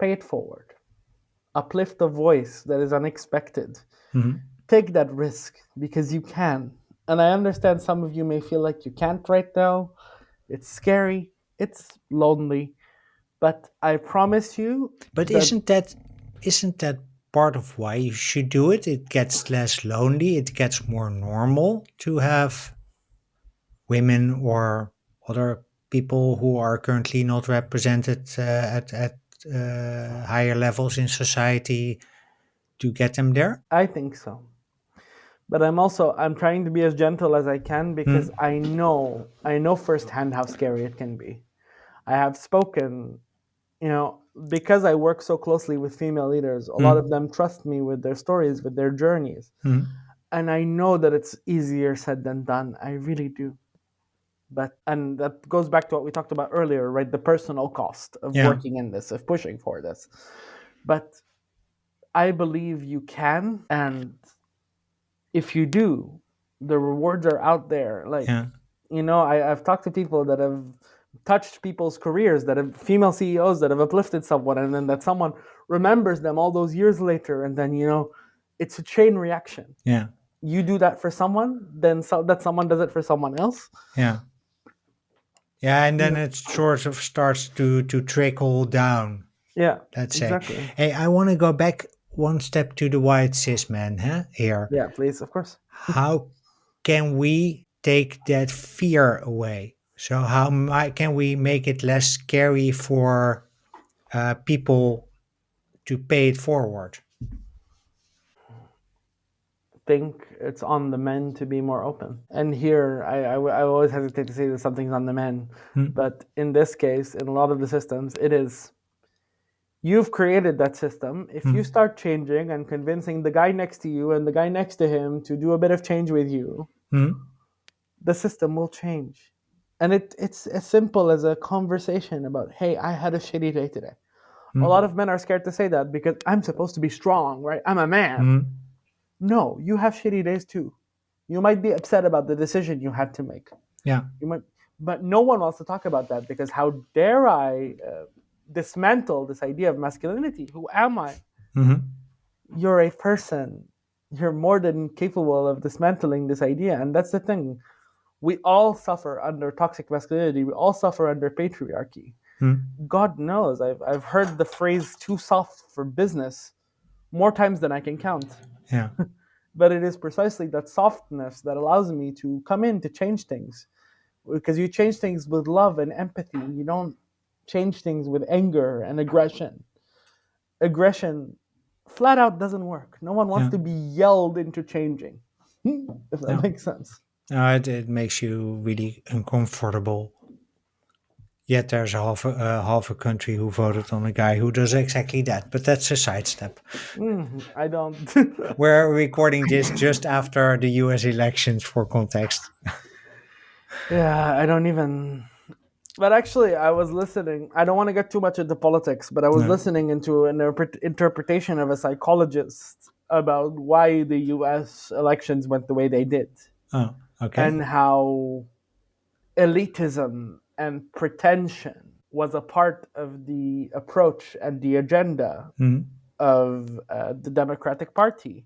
pay it forward, uplift a voice that is unexpected. Mm-hmm. Take that risk because you can. And I understand some of you may feel like you can't right now. It's scary, it's lonely, but I promise you But that isn't that part of why you should do it? It gets less lonely. It gets more normal to have women or other people who are currently not represented at higher levels in society to get them there. I think so. But I'm trying to be as gentle as I can because Hmm. I know firsthand how scary it can be. I have spoken, because I work so closely with female leaders, a lot of Hmm. them trust me with their stories, with their journeys. Hmm. And I know that it's easier said than done. I really do. And that goes back to what we talked about earlier, right? The personal cost of Yeah. working in this, of pushing for this. But I believe you can, and if you do, the rewards are out there. Like, Yeah. I've talked to people that have touched people's careers, that have female CEOs that have uplifted someone, and then that someone remembers them all those years later, and then it's a chain reaction. Yeah. You do that for someone, then that someone does it for someone else. Yeah. Yeah. And then Yeah, it sort of starts to trickle down, yeah, let's say. exactly. Hey, I want to go back one step to the white cis man, huh, here. Yeah, please, of course. How can we take that fear away? So how can we make it less scary for people to pay it forward? Think it's on the men to be more open. And here, I always hesitate to say that something's on the men, Hmm. but in this case, in a lot of the systems, it is. You've created that system. If you Hmm. start changing and convincing the guy next to you and the guy next to him to do a bit of change with you, Hmm. the system will change. And it's as simple as a conversation about, hey, I had a shitty day today. A Hmm. lot of men are scared to say that because I'm supposed to be strong, right? I'm a man. Hmm. No, you have shitty days too. You might be upset about the decision you had to make. Yeah. You might, but no one wants to talk about that because how dare I dismantle this idea of masculinity? Who am I? Hmm. You're a person. You're more than capable of dismantling this idea, and that's the thing. We all suffer under toxic masculinity. We all suffer under patriarchy. Hmm. God knows, I've heard the phrase "too soft for business" more times than I can count. Yeah. But it is precisely that softness that allows me to come in to change things, because you change things with love and empathy. You don't change things with anger and aggression. Aggression flat out doesn't work. No one wants Yeah. to be yelled into changing, if that Yeah. makes sense. It makes you really uncomfortable. Yet there's half a country who voted on a guy who does exactly that. But that's a sidestep. I don't. We're recording this just after the US elections for context. Yeah, I don't even. But actually, I was listening. I don't want to get too much into politics, but I was No. listening into an interpretation of a psychologist about why the US elections went the way they did Oh, okay. and how elitism and pretension was a part of the approach and the agenda Hmm. of the Democratic Party,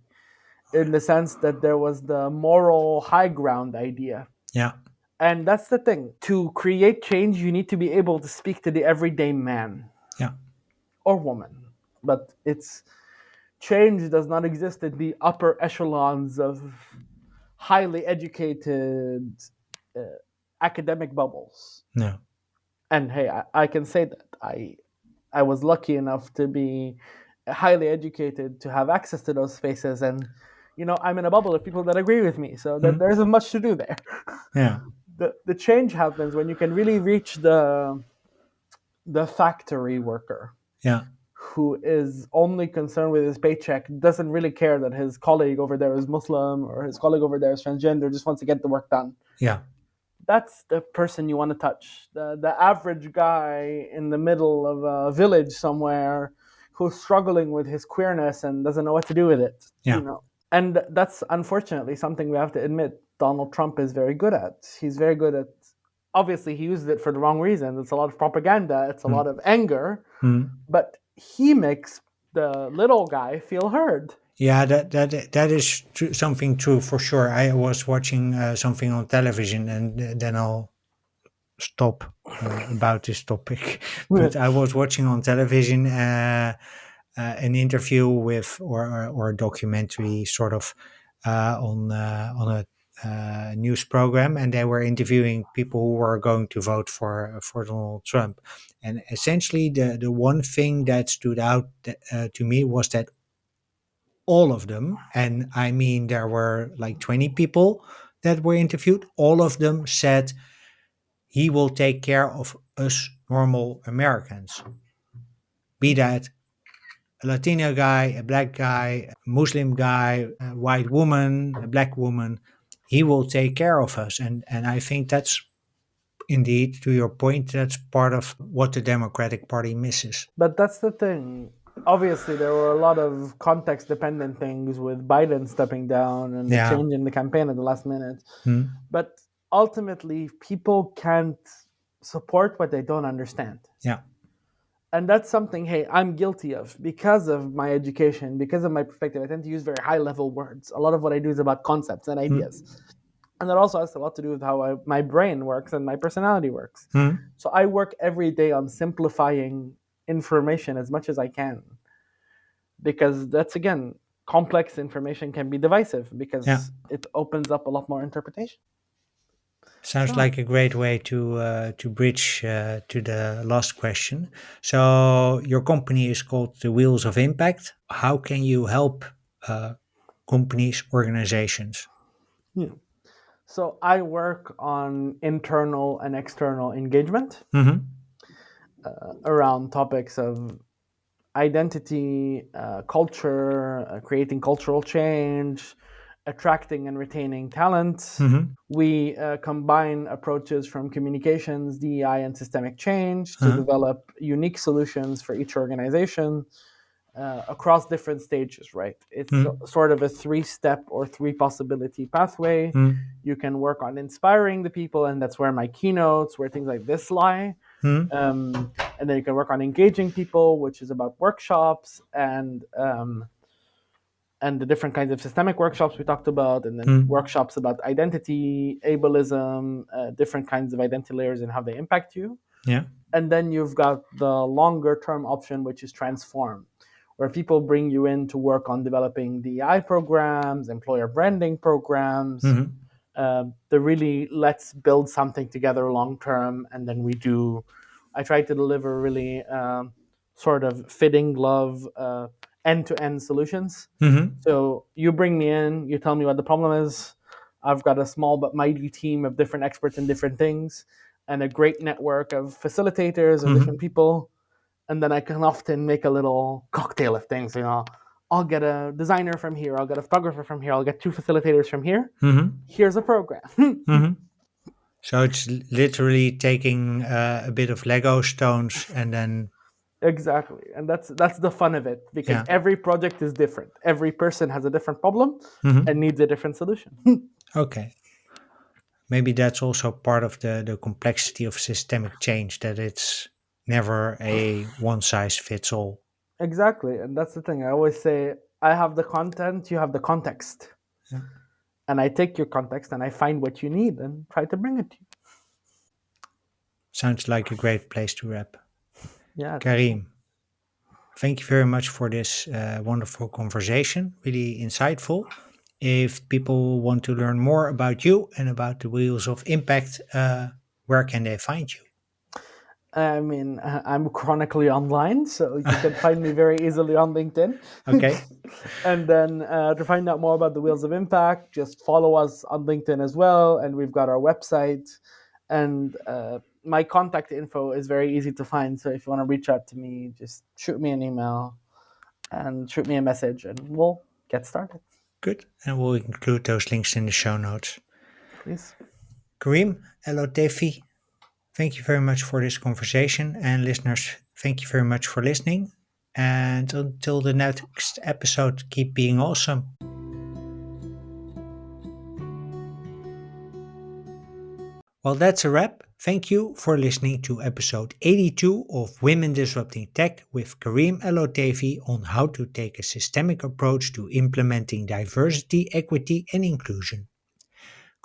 in the sense that there was the moral high ground idea. Yeah. And that's the thing. To create change, you need to be able to speak to the everyday man Yeah. or woman. But it's change does not exist in the upper echelons of highly educated, academic bubbles. No. And hey, I can say that I was lucky enough to be highly educated to have access to those spaces, and I'm in a bubble of people that agree with me, so that Mm. there isn't much to do there. Yeah. The change happens when you can really reach the factory worker Yeah. who is only concerned with his paycheck, doesn't really care that his colleague over there is Muslim or his colleague over there is transgender, just wants to get the work done. Yeah. That's the person you want to touch. The average guy in the middle of a village somewhere who's struggling with his queerness and doesn't know what to do with it, Yeah. And that's unfortunately something we have to admit Donald Trump is very good at. He's very good at, obviously, he uses it for the wrong reason. It's a lot of propaganda, it's a Mm. lot of anger, Mm. but he makes the little guy feel heard. Yeah, that is something true for sure. I was watching something on television, and then I'll stop about this topic. But I was watching on television an interview with, or a documentary, sort of, on a news program, and they were interviewing people who were going to vote for Donald Trump. And essentially, the one thing that stood out to me was that all of them, and I mean there were like 20 people that were interviewed, all of them said he will take care of us normal Americans, be that a Latino guy, a black guy, a Muslim guy, a white woman, a black woman. He will take care of us. And I think that's indeed, to your point, that's part of what the Democratic Party misses. But that's the thing. Obviously, there were a lot of context dependent things with Biden stepping down and the Yeah. change in the campaign at the last minute. Hmm. But ultimately, people can't support what they don't understand. Yeah. And that's something, hey, I'm guilty of because of my education, because of my perspective. I tend to use very high level words. A lot of what I do is about concepts and Hmm. ideas. And that also has a lot to do with how my brain works and my personality works. Hmm. So I work every day on simplifying information as much as I can, because that's, again, complex information can be divisive Yeah. because it opens up a lot more interpretation. Sounds So like a great way to bridge to the last question. So your company is called the Wheels of Impact. How can you help uh, companies, organizations? yeah. So I work on internal and external engagement Mm-hmm. around topics of identity, culture, creating cultural change, attracting and retaining talent. Mm-hmm. We combine approaches from communications, DEI, and systemic change to Uh-huh. develop unique solutions for each organization across different stages, right? It's Mm-hmm. sort of a three-step or three-possibility pathway. You can work on inspiring the people, and that's where my keynotes, where things like this lie. Mm-hmm. And then you can work on engaging people, which is about workshops and the different kinds of systemic workshops we talked about, and then Mm-hmm. workshops about identity, ableism, different kinds of identity layers and how they impact you. Yeah. And then you've got the longer term option, which is transform, where people bring you in to work on developing DEI programs, employer branding programs, Mm-hmm. the really let's build something together long term. And then I try to deliver really sort of fitting glove end to end solutions. Mm-hmm. So you bring me in, you tell me what the problem is. I've got a small but mighty team of different experts in different things and a great network of facilitators of Mm-hmm. different people. And then I can often make a little cocktail of things. I'll get a designer from here, I'll get a photographer from here, I'll get two facilitators from here. Mm-hmm. Here's a program. Mm-hmm. So it's literally taking a bit of Lego stones and then, Exactly, and that's the fun of it, because yeah. every project is different. Every person has a different problem Mm-hmm. and needs a different solution. Okay. Maybe that's also part of the complexity of systemic change, that it's never a one size fits all. Exactly, and that's the thing. I always say, I have the content, you have the context, Yeah. and I take your context and I find what you need and try to bring it to you. Sounds like a great place to wrap. Yeah, thank you. Karim, thank you very much for this wonderful conversation. Really insightful. If people want to learn more about you and about the Wheels of Impact, where can they find you? I mean, I'm chronically online, so you can find me very easily on LinkedIn. Okay, And then to find out more about the Wheels of Impact, just follow us on LinkedIn as well. And we've got our website. And my contact info is very easy to find. So if you want to reach out to me, just shoot me an email and shoot me a message, and we'll get started, good. And we'll include those links in the show notes. please. Karim El Oteify, thank you very much for this conversation. And listeners, thank you very much for listening. And until the next episode, keep being awesome. Well, that's a wrap. Thank you for listening to episode 82 of Women Disrupting Tech with Karim El Oteify on how to take a systemic approach to implementing diversity, equity, and inclusion.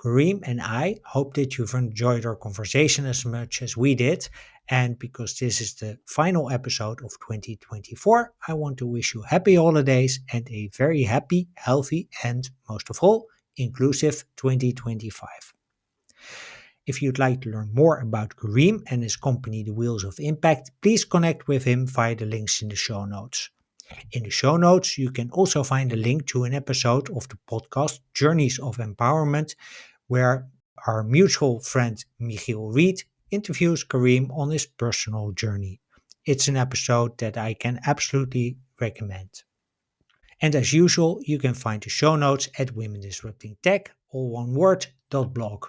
Karim and I hope that you've enjoyed our conversation as much as we did. And because this is the final episode of 2024, I want to wish you happy holidays and a very happy, healthy, and most of all, inclusive 2025. If you'd like to learn more about Karim and his company, The Wheels of Impact, please connect with him via the links in the show notes. In the show notes, you can also find a link to an episode of the podcast Journeys of Empowerment, where our mutual friend Michiel Reed interviews Karim on his personal journey. It's an episode that I can absolutely recommend. And as usual, you can find the show notes at Women Disrupting Tech, all one word, .blog.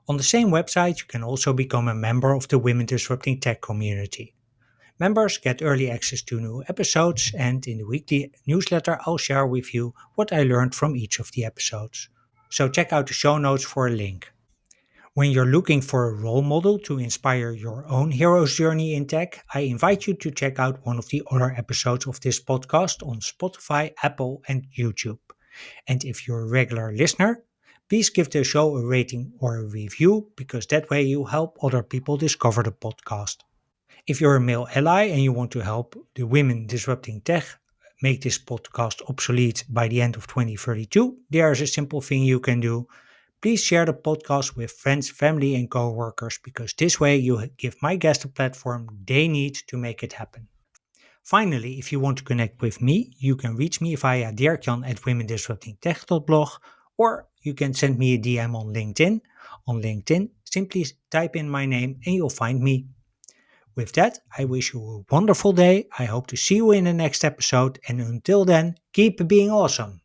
On the same website, you can also become a member of the Women Disrupting Tech community. Members get early access to new episodes, and in the weekly newsletter, I'll share with you what I learned from each of the episodes. So check out the show notes for a link. When you're looking for a role model to inspire your own hero's journey in tech, I invite you to check out one of the other episodes of this podcast on Spotify, Apple, and YouTube. And if you're a regular listener, please give the show a rating or a review because that way you help other people discover the podcast. If you're a male ally and you want to help the Women Disrupting Tech make this podcast obsolete by the end of 2032, there's a simple thing you can do. Please share the podcast with friends, family, and coworkers because this way you give my guest a platform they need to make it happen. Finally, if you want to connect with me, you can reach me via dirkjan at womendisruptingtech.blog or you can send me a DM on LinkedIn. On LinkedIn, simply type in my name and you'll find me. With that, I wish you a wonderful day. I hope to see you in the next episode. And until then, keep being awesome.